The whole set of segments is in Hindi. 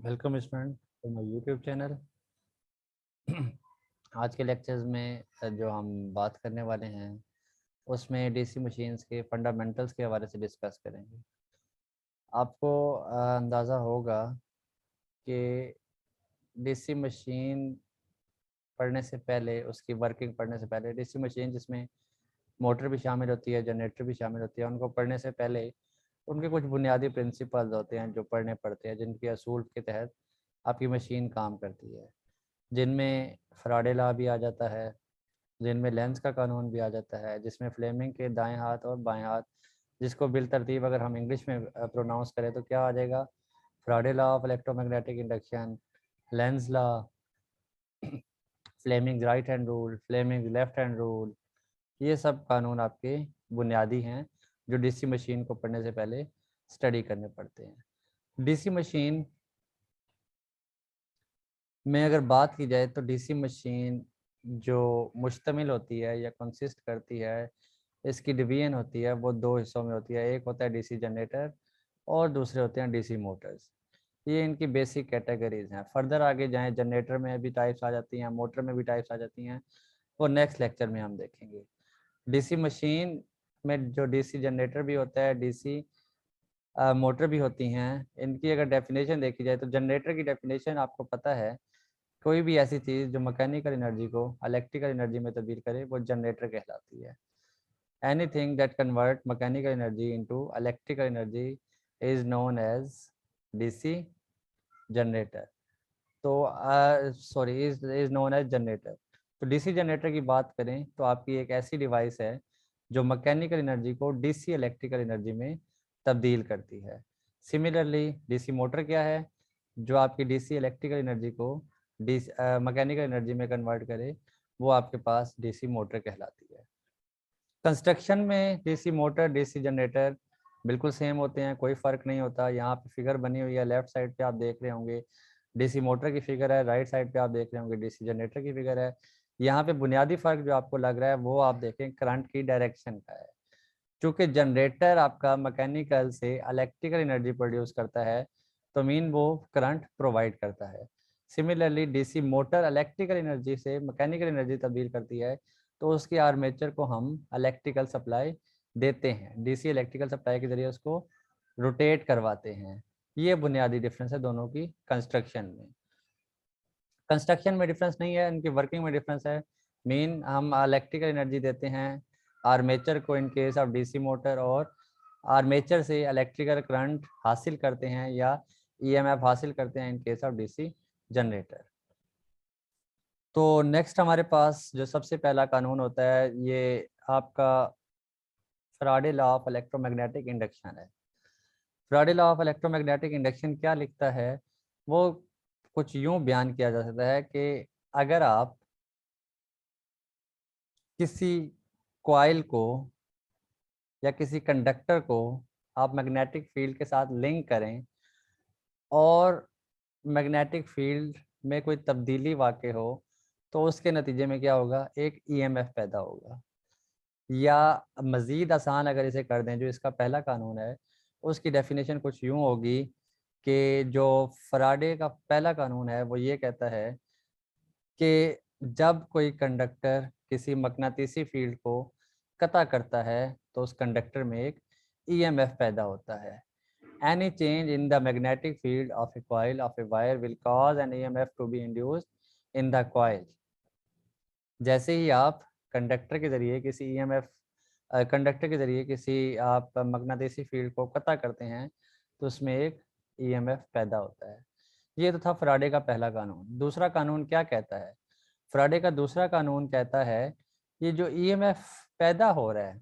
Welcome student to my YouTube channel. आज के लेक्चर्स में जो हम बात करने वाले हैं उसमें डीसी मशीन्स के फंडामेंटल्स के हवाले से डिस्कस करेंगे। आपको अंदाज़ा होगा कि डीसी मशीन पढ़ने से पहले, उसकी वर्किंग पढ़ने से पहले, डीसी मशीन जिसमें मोटर भी शामिल होती है, जनरेटर भी शामिल होती है, उनको पढ़ने से पहले उनके कुछ बुनियादी प्रिंसिपल्स होते हैं जो पढ़ने पड़ते हैं, जिनके असूल के तहत आपकी मशीन काम करती है, जिनमें फराडे लॉ भी आ जाता है, जिनमें लेंस का कानून भी आ जाता है, जिसमें फ्लेमिंग के दाएं हाथ और बाएं हाथ, जिसको बिल तरतीब अगर हम इंग्लिश में प्रोनाउंस करें तो क्या आ जाएगा, Faraday law of electromagnetic induction, Lenz law, Fleming right hand rule, Fleming left hand rule. ये सब कानून आपके बुनियादी हैं जो डीसी मशीन को पढ़ने से पहले स्टडी करने पड़ते हैं। डीसी मशीन में अगर बात की जाए तो डीसी मशीन जो मुश्तमिल होती है या कंसिस्ट करती है, इसकी डिवीजन होती है, वो दो हिस्सों में होती है। एक होता है डीसी जनरेटर और दूसरे होते हैं डीसी मोटर्स। ये इनकी बेसिक कैटेगरीज हैं। फर्दर आगे जाएं, जनरेटर में भी टाइप्स आ जाती हैं, मोटर में भी टाइप्स आ जाती हैं, वो नेक्स्ट लेक्चर में हम देखेंगे। डीसी मशीन में जो डीसी जनरेटर भी होता है, डीसी मोटर भी होती हैं, इनकी अगर डेफिनेशन देखी जाए तो जनरेटर की डेफिनेशन आपको पता है, कोई भी ऐसी चीज़ जो मैकेनिकल एनर्जी को इलेक्ट्रिकल एनर्जी में तब्दील करे वो जनरेटर कहलाती है। Anything that convert mechanical energy into electrical energy is known as DC generator. तो sorry, is known as generator. तो डीसी जनरेटर की बात करें तो आपकी एक ऐसी डिवाइस है जो मैकेनिकल एनर्जी को डीसी इलेक्ट्रिकल एनर्जी में तब्दील करती है। सिमिलरली डीसी मोटर क्या है, जो आपकी डीसी इलेक्ट्रिकल एनर्जी को डीसी मैकेनिकल एनर्जी में कन्वर्ट करे, वो आपके पास डीसी मोटर कहलाती है। कंस्ट्रक्शन में डीसी मोटर डीसी जनरेटर बिल्कुल सेम होते हैं, कोई फ़र्क नहीं होता। यहाँ पे फिगर बनी हुई है, लेफ्ट साइड पे आप देख रहे होंगे डीसी मोटर की फिगर है, राइट साइड पे आप देख रहे होंगे डीसी जनरेटर की फिगर है। यहाँ पे बुनियादी फ़र्क जो आपको लग रहा है वो आप देखें करंट की डायरेक्शन का है। चूँकि जनरेटर आपका मैकेनिकल से इलेक्ट्रिकल एनर्जी प्रोड्यूस करता है, तो मीन वो करंट प्रोवाइड करता है। Similarly DC motor electrical energy से मैकेनिकल एनर्जी तब्दील करती है, तो उसकी आर्मेचर को हम इलेक्ट्रिकल सप्लाई देते हैं, डीसी इलेक्ट्रिकल सप्लाई के जरिए उसको रोटेट करवाते हैं। ये बुनियादी डिफरेंस है दोनों की कंस्ट्रक्शन में। कंस्ट्रक्शन में डिफरेंस नहीं है, इनकी वर्किंग में डिफरेंस है। मेन हम इलेक्ट्रिकल एनर्जी देते हैं आर्मेचर को in case of DC motor, और आर्मेचर से इलेक्ट्रिकल करंट हासिल करते हैं या ईएमएफ हासिल करते हैं in case of DC generator. तो नेक्स्ट हमारे पास जो सबसे पहला कानून होता है, ये आपका Faraday law of electromagnetic induction है। Faraday law of electromagnetic induction क्या लिखता है, वो कुछ यूं बयान किया जा सकता है कि अगर आप किसी कॉइल को या किसी कंडक्टर को आप मैग्नेटिक फील्ड के साथ लिंक करें और मैग्नेटिक फील्ड में कोई तब्दीली वाक़ हो, तो उसके नतीजे में क्या होगा, एक ईएमएफ पैदा होगा। या मज़ीद आसान अगर इसे कर दें, जो इसका पहला कानून है उसकी डेफिनेशन कुछ यूँ होगी कि जो फराडे का पहला कानून है वो ये कहता है कि जब कोई कंडक्टर किसी मकनातीसी फील्ड को कता करता है तो उस कंडक्टर में एक ईएमएफ पैदा होता है। Any change in the magnetic field of a coil of a wire will cause an EMF to be induced in the coil। जैसे ही आप कंडक्टर के जरिए किसी ईएमएफ कंडक्टर के जरिए किसी आप मकनातीसी फील्ड को कता करते हैं तो उसमें एक ईएमएफ पैदा होता है। ये तो था फराडे का पहला कानून। दूसरा कानून क्या कहता है, फराडे का दूसरा कानून कहता है ये जो ईएमएफ पैदा हो रहा है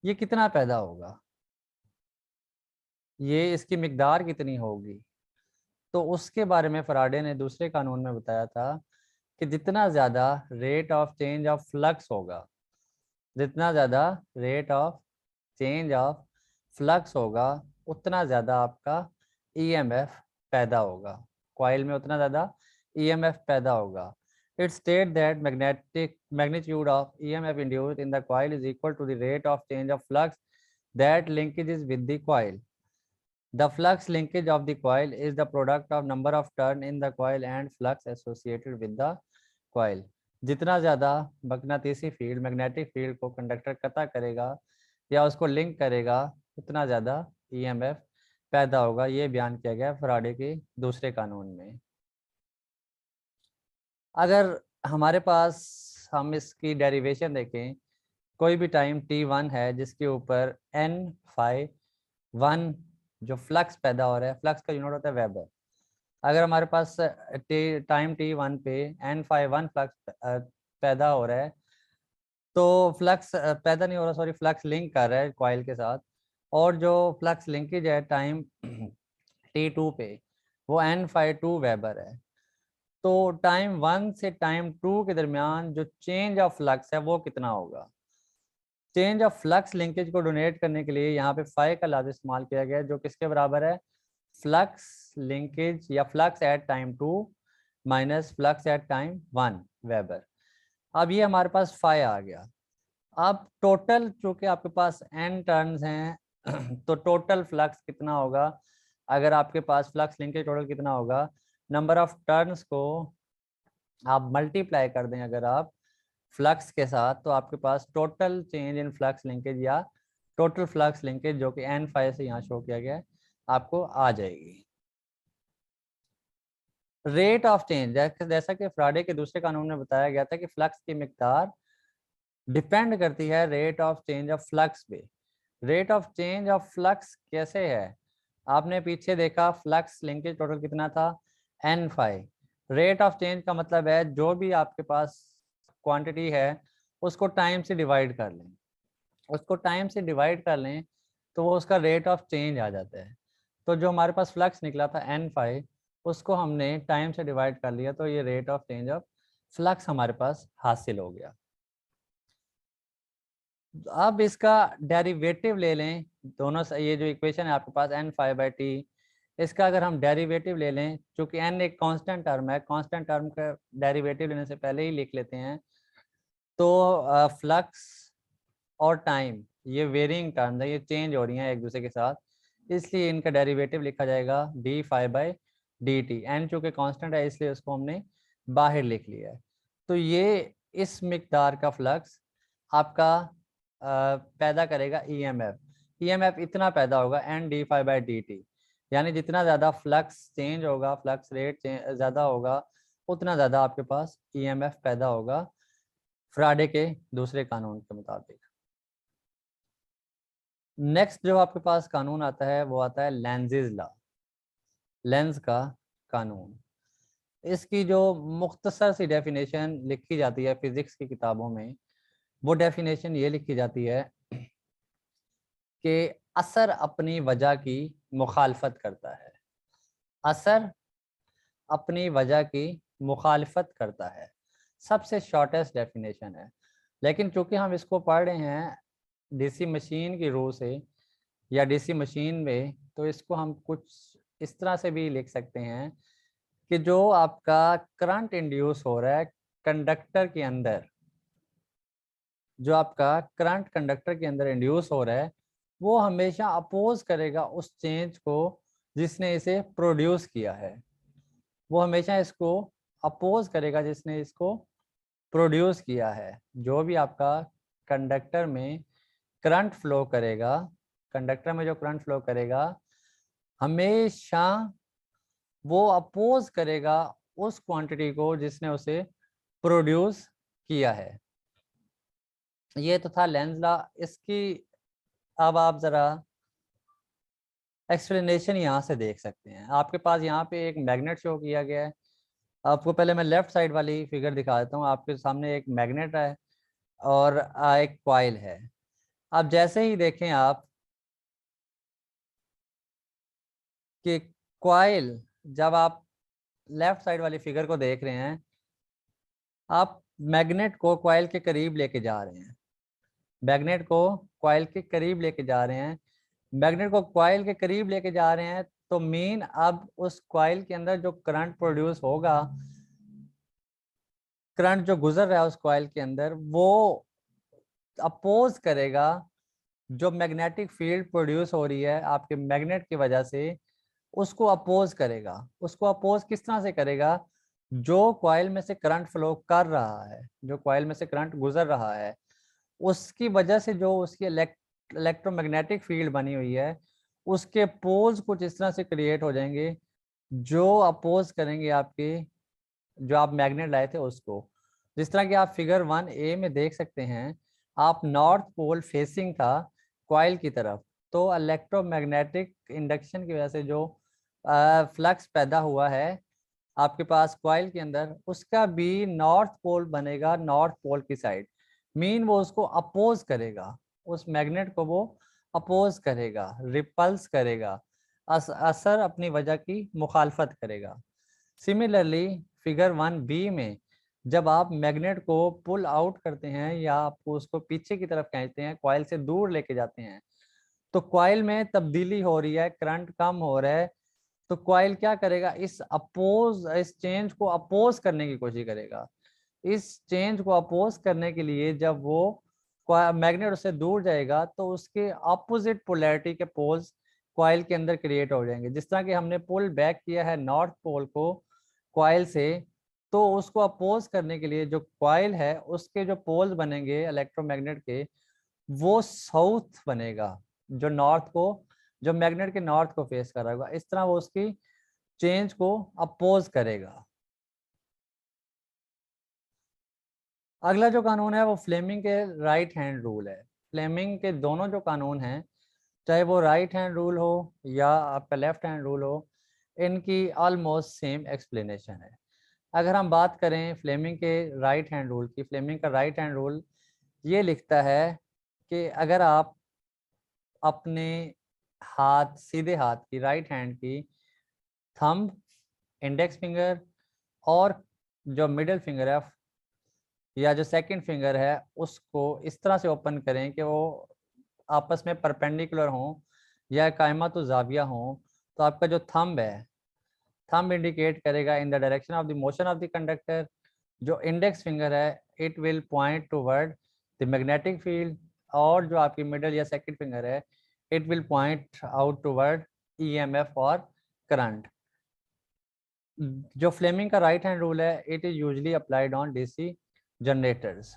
ये कितना पैदा होगा, ये इसकी मिकदार कितनी होगी। तो उसके बारे में फराडे ने दूसरे कानून में बताया था कि जितना ज़्यादा rate of change of flux होगा, जितना ज़्यादा rate of change of flux होगा, उतना ज़्यादा आपका ईएमएफ पैदा होगा, कॉइल में उतना ज़्यादा ईएमएफ पैदा होगा। It states that magnetic magnitude of EMF induced in the coil is equal to the rate of change of flux that linkages with the coil। The flux linkage of the coil is the product of number of turn in the coil and flux associated with the coil. जितना ज़्यादा मकनातीसी फील्ड मैग्नेटिक फील्ड को कंडक्टर कता करेगा या उसको लिंक करेगा, उतना ज़्यादा ईएमएफ पैदा होगा। ये बयान किया गया फैराडे के दूसरे कानून में। अगर हमारे पास हम इसकी डेरिवेशन देखें, कोई भी टाइम t1 है जिसके ऊपर n∅1 जो फ्लक्स पैदा हो रहा है, फ्लक्स का यूनिट होता है वेबर। अगर हमारे पास टाइम t1 पे n∅1 फ्लक्स पैदा हो रहा है, तो फ्लक्स पैदा नहीं हो रहा, सॉरी, फ्लक्स लिंक कर रहा है कॉइल के साथ, और जो फ्लक्स लिंकेज है टाइम t2 पे वो n∅2 वेबर है। तो टाइम 1 से टाइम 2 के दरमियान जो चेंज ऑफ फ्लक्स है वो कितना होगा। चेंज ऑफ फ्लक्स लिंकेज को डोनेट करने के लिए यहाँ पे फाई का लफ्ज़ इस्तेमाल किया गया है, जो किसके बराबर है, फ्लक्स लिंकेज या flux at time 2 minus flux at time 1 weber. अब ये हमारे पास फाई आ गया। अब टोटल चूंकि आपके पास n टर्न्स हैं तो टोटल फ्लक्स कितना होगा, अगर आपके पास फ्लक्स लिंकेज टोटल कितना होगा, नंबर ऑफ टर्न्स को आप मल्टीप्लाई कर दें अगर आप फ्लक्स के साथ, तो आपके पास total change in flux linkage या टोटल फ्लक्स लिंकेज जो कि n∅ से यहाँ शो किया गया है आपको आ जाएगी। रेट ऑफ चेंज, जैसा कि फैराडे के दूसरे कानून में बताया गया था कि फ्लक्स की मिकदार डिपेंड करती है rate of change of flux पे। Rate of change of flux कैसे है, आपने पीछे देखा फ्लक्स लिंकेज टोटल कितना था, n∅। रेट ऑफ चेंज का मतलब है जो भी आपके पास क्वांटिटी है उसको टाइम से डिवाइड कर लें, उसको टाइम से डिवाइड कर लें तो वो उसका रेट ऑफ चेंज आ जाता है। तो जो हमारे पास फ्लक्स निकला था n∅, उसको हमने टाइम से डिवाइड कर लिया, तो ये rate of change of flux हमारे पास हासिल हो गया। अब इसका डेरिवेटिव ले लें, दोनों ये जो इक्वेशन है आपके पास n∅/t, इसका अगर हम डेरिवेटिव ले लें, चूंकि n एक कांस्टेंट टर्म है, कांस्टेंट टर्म का डेरिवेटिव लेने से पहले ही लिख लेते हैं, तो फ्लक्स और टाइम ये वेरिंग टर्म है, ये चेंज हो रही हैं एक दूसरे के साथ, इसलिए इनका डेरिवेटिव लिखा जाएगा d∅/dt। n चूंकि कांस्टेंट है इसलिए उसको हमने बाहर लिख लिया है। तो ये इस मिकदार का फ्लक्स आपका पैदा करेगा ईएमएफ। ईएमएफ इतना पैदा होगा n∅/dt, यानी जितना ज़्यादा फ्लक्स चेंज होगा, फ्लक्स रेट ज़्यादा होगा, उतना ज़्यादा आपके पास ईएमएफ पैदा होगा फैराडे के दूसरे कानून के मुताबिक। नेक्स्ट जो आपके पास कानून आता है वो आता है लेंज़ेज़ लॉ, लेंस का कानून। इसकी जो मुख्तसर सी डेफिनेशन लिखी जाती है फिजिक्स की किताबों में, वो डेफिनेशन ये लिखी जाती है कि असर अपनी वजह की मुखालफत करता है, असर अपनी वजह की मुखालफत करता है। सबसे शॉर्टेस्ट डेफिनेशन है, लेकिन चूंकि हम इसको पढ़ रहे हैं डीसी मशीन की रूह से या डीसी मशीन में, तो इसको हम कुछ इस तरह से भी लिख सकते हैं कि जो आपका करंट इंड्यूस हो रहा है कंडक्टर के अंदर, जो आपका करंट कंडक्टर के अंदर इंड्यूस हो रहा है, वो हमेशा अपोज करेगा उस चेंज को जिसने इसे प्रोड्यूस किया है। वो हमेशा इसको अपोज करेगा जिसने इसको प्रोड्यूस किया है। जो भी आपका कंडक्टर में करंट फ्लो करेगा, कंडक्टर में जो करंट फ्लो करेगा, हमेशा वो अपोज करेगा उस क्वांटिटी को जिसने उसे प्रोड्यूस किया है। ये तो था लेंज लॉ। इसकी अब आप ज़रा एक्सप्लेनेशन यहाँ से देख सकते हैं। आपके पास यहाँ पे एक मैग्नेट शो किया गया है। आपको पहले मैं लेफ्ट साइड वाली फिगर दिखा देता हूँ। आपके सामने एक मैग्नेट है और एक कॉइल है। अब जैसे ही देखें आप कि कॉइल, जब आप लेफ्ट साइड वाली फिगर को देख रहे हैं, आप मैग्नेट को कॉइल के करीब लेके जा रहे हैं, मैग्नेट को कॉइल के करीब लेके जा रहे हैं, मैग्नेट को कॉइल के करीब लेके जा रहे हैं, तो मीन अब उस कॉइल के अंदर जो करंट प्रोड्यूस होगा, करंट जो गुजर रहा है उस कॉइल के अंदर, वो अपोज करेगा जो मैग्नेटिक फील्ड प्रोड्यूस हो रही है आपके मैग्नेट की वजह से, उसको अपोज करेगा। उसको अपोज किस तरह से करेगा? जो कॉइल में से करंट फ्लो कर रहा है, जो कॉइल में से करंट गुजर रहा है, उसकी वजह से जो उसकी इलेक्ट्रोमैग्नेटिक फील्ड बनी हुई है, उसके पोल्स कुछ इस तरह से क्रिएट हो जाएंगे जो अपोज करेंगे आपके जो आप मैग्नेट लाए थे उसको। जिस तरह कि आप फिगर 1A में देख सकते हैं, आप नॉर्थ पोल फेसिंग था कॉइल की तरफ, तो इलेक्ट्रोमैग्नेटिक इंडक्शन की वजह से जो फ्लक्स पैदा हुआ है आपके पास कॉइल के अंदर, उसका भी नॉर्थ पोल बनेगा, नॉर्थ पोल की साइड। मीन वो उसको अपोज करेगा, उस मैग्नेट को वो अपोज करेगा, रिपल्स करेगा, असर अपनी वजह की मुखालफत करेगा। सिमिलरली फिगर 1B में जब आप मैग्नेट को पुल आउट करते हैं या आपको उसको पीछे की तरफ खींचते हैं, कॉइल से दूर लेके जाते हैं, तो कॉइल में तब्दीली हो रही है, करंट कम हो रहा है, तो कॉइल क्या करेगा? इस चेंज को अपोज करने की कोशिश करेगा। इस चेंज को अपोज करने के लिए जब वो मैग्नेट उससे दूर जाएगा तो उसके अपोजिट पोलैरिटी के पोल्स कॉइल के अंदर क्रिएट हो जाएंगे। जिस तरह कि हमने पुल बैक किया है नॉर्थ पोल को कॉइल से, तो उसको अपोज करने के लिए जो कॉइल है उसके जो पोल्स बनेंगे इलेक्ट्रोमैग्नेट के, वो साउथ बनेगा, जो नॉर्थ को, जो मैग्नेट के नॉर्थ को फेस कर रहा होगा। इस तरह वो उसकी चेंज को अपोज करेगा। अगला जो कानून है वो फ्लेमिंग के राइट हैंड रूल है। फ्लेमिंग के दोनों जो कानून हैं, चाहे वो राइट हैंड रूल हो या आपका लेफ्ट हैंड रूल हो, इनकी ऑलमोस्ट सेम एक्सप्लेनेशन है। अगर हम बात करें फ्लेमिंग के राइट हैंड रूल की, फ्लेमिंग का राइट हैंड रूल ये लिखता है कि अगर आप अपने हाथ, सीधे हाथ की, राइट हैंड की थंब, इंडेक्स फिंगर और जो मिडिल फिंगर है या जो सेकंड फिंगर है, उसको इस तरह से ओपन करें कि वो आपस में परपेंडिकुलर हों या कायमा तो जाविया हों, तो आपका जो थंब है, थंब इंडिकेट करेगा in the direction of the motion of the conductor. जो इंडेक्स फिंगर है, it will point toward the magnetic field, और जो आपकी मिडल या सेकंड फिंगर है, it will point out toward EMF और करंट। जो फ्लेमिंग का राइट हैंड रूल है, it is usually applied on DC generators.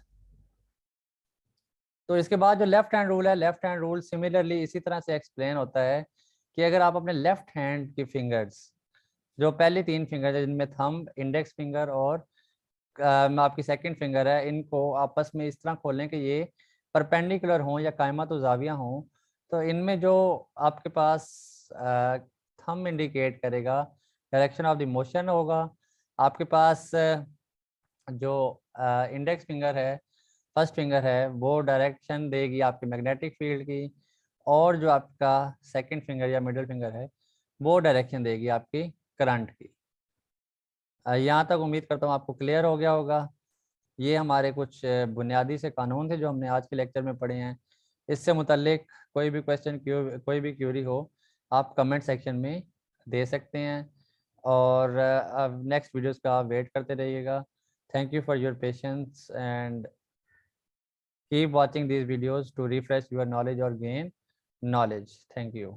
तो इसके बाद जो लेफ्ट हैंड रूल है, लेफ्ट हैंड रूल सिमिलरली इसी तरह से एक्सप्लेन होता है कि अगर आप अपने लेफ्ट हैंड की फिंगर्स, जो पहली 3 फिंगर है जिनमें थंब, इंडेक्स फिंगर और आपकी सेकंड फिंगर है, इनको आपस में इस तरह खोलें कि ये परपेंडिकुलर हों या कायमा तो जाविया हों, तो इनमें जो आपके पास थंब इंडिकेट करेगा डायरेक्शन ऑफ द मोशन होगा। आपके पास जो इंडेक्स फिंगर है, फर्स्ट फिंगर है, वो डायरेक्शन देगी आपकी मैग्नेटिक फील्ड की, और जो आपका सेकंड फिंगर या मिडिल फिंगर है, वो डायरेक्शन देगी आपकी करंट की। यहाँ तक उम्मीद करता हूँ आपको क्लियर हो गया होगा। ये हमारे कुछ बुनियादी से कानून थे जो हमने आज के लेक्चर में पढ़े हैं। इससे मुतल्लिक कोई भी क्वेश्चन, कोई भी क्यूरी हो, आप कमेंट सेक्शन में दे सकते हैं, और नेक्स्ट वीडियोस का आप वेट करते रहिएगा। Thank you for your patience and keep watching these videos to refresh your knowledge or gain knowledge. Thank you.